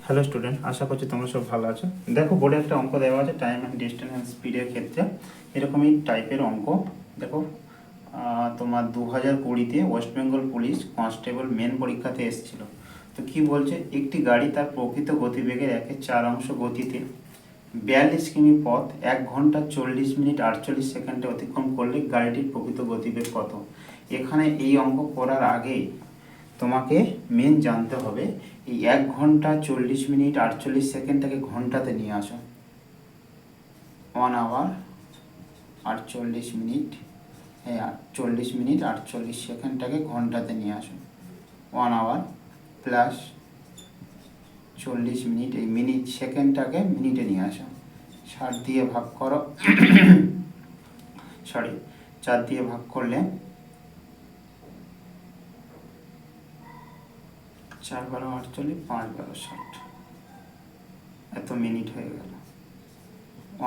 Hello student, আশা করছি তোমরা সব ভালো আছো। দেখো বোর্ডে একটা অঙ্ক দেওয়া আছে টাইম অ্যান্ড ডিস্টেন্স অ্যান্ড স্পিডের ক্ষেত্রে। এরকমই টাইপের অঙ্ক। দেখো তোমার 2020-তে West Bengal police constable main পরীক্ষাতে এসেছিল। তো কি বলছে, একটি গাড়ি তার প্রকৃত গতিবেগের 1/4 গতিতে 42 কিমি পথ 1 ঘন্টা 40 মিনিট 48 সেকেন্ডে অতিক্রম করলে গাড়িটির প্রকৃত গতিবেগ কত। এখানে এই অঙ্ক করার আগে তোমাকে মেন জানতে হবে এই 1 ঘন্টা 40 মিনিট 48 সেকেন্ডটাকে ঘন্টাতে নিয়ে আসো। 1 আওয়ার 48 মিনিট 40 মিনিট 48 সেকেন্ডটাকে ঘন্টাতে নিয়ে আসো। 1 আওয়ার প্লাস 40 মিনিট, এই মিনিট সেকেন্ডটাকে মিনিটে নিয়ে আসো। 60 দিয়ে ভাগ করো 4 দিয়ে ভাগ করলে 4 12 48, 5 12 60, এত মিনিট হয়ে গেল।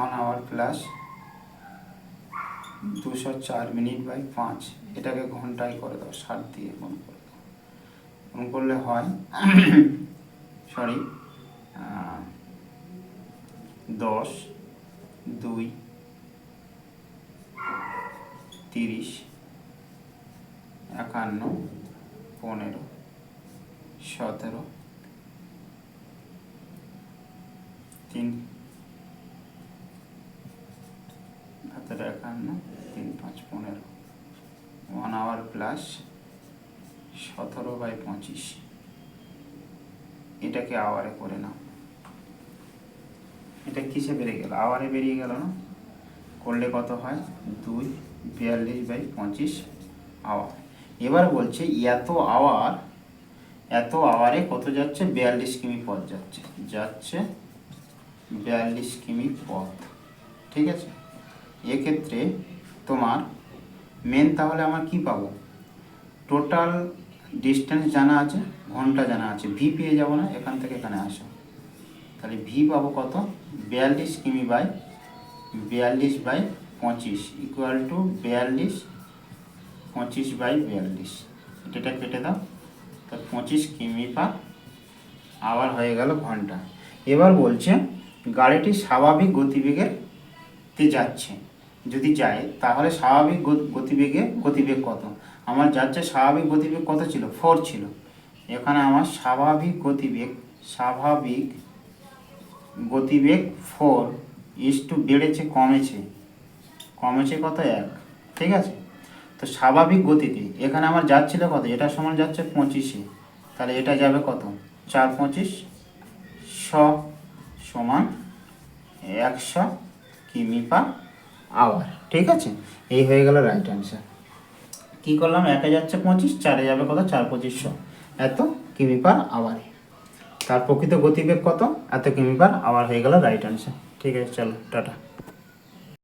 1 আওয়ার প্লাস 204 মিনিট বাই 5, এটাকে ঘন্টায় করে দাও, 60 দিয়ে গুণ করে দাও। গুণ করলে হয় 10 2 30 51 15 17 3 51 3 5 15, 1 আওয়ার প্লাস 17 বাই 25, এটাকে আওয়ারে করে নাও। এটা কিসে বেরিয়ে গেল? আওয়ারে বেরিয়ে গেল না? করলে কত হয়? 2 42 বাই 25 আওয়ার। এবার বলছে এত আওয়ারে কত যাচ্ছে? 42 কিমি পথ যাচ্ছে 42 কিমি পথ। ঠিক আছে, এক্ষেত্রে তোমার মেন তাহলে আমার কি পাবো? টোটাল ডিস্টেন্স জানা আছে, ঘন্টা জানা আছে, ভি পেয়ে যাবো না? এখান থেকে এখানে আসো, তাহলে ভি পাবো কত? 42 কিমি by 42 by 25 equal to 42 25 by 42, এটা কেটে দাও, তো 25 কিমি পার আওয়ার হয়ে গেল ঘন্টা। এবার বলছে গাড়িটি স্বাভাবিক গতিবেগের যাচ্ছে, যদি যায় তাহলে স্বাভাবিক গতিবেগ কত? আমার যাচ্ছে স্বাভাবিক গতিবেগ কত ছিল? 4 ছিল। এখানে আমার স্বাভাবিক গতিবেগ 4 ইস্টু বেড়েছে কমেছে কত? 1। ঠিক আছে, তো স্বাভাবিক গতিতে এখানে আমার যাচ্ছিল কত? এটা সমান যাচ্ছে 25-এ, তাহলে এটা যাবে কত? 4 25 সমান 100 কিমি পার আওয়ার। ঠিক আছে, এই হয়ে গেল রাইট অ্যান্সার। কী করলাম? 1-এ যাচ্ছে 25, 4-এ যাবে কত? 4 25 এত কিমি পার আওয়ারে। তার প্রকৃত গতিবেগ কত? এত কিমি পার আওয়ার হয়ে গেল রাইট অ্যান্সার। ঠিক আছে, চলো টাটা।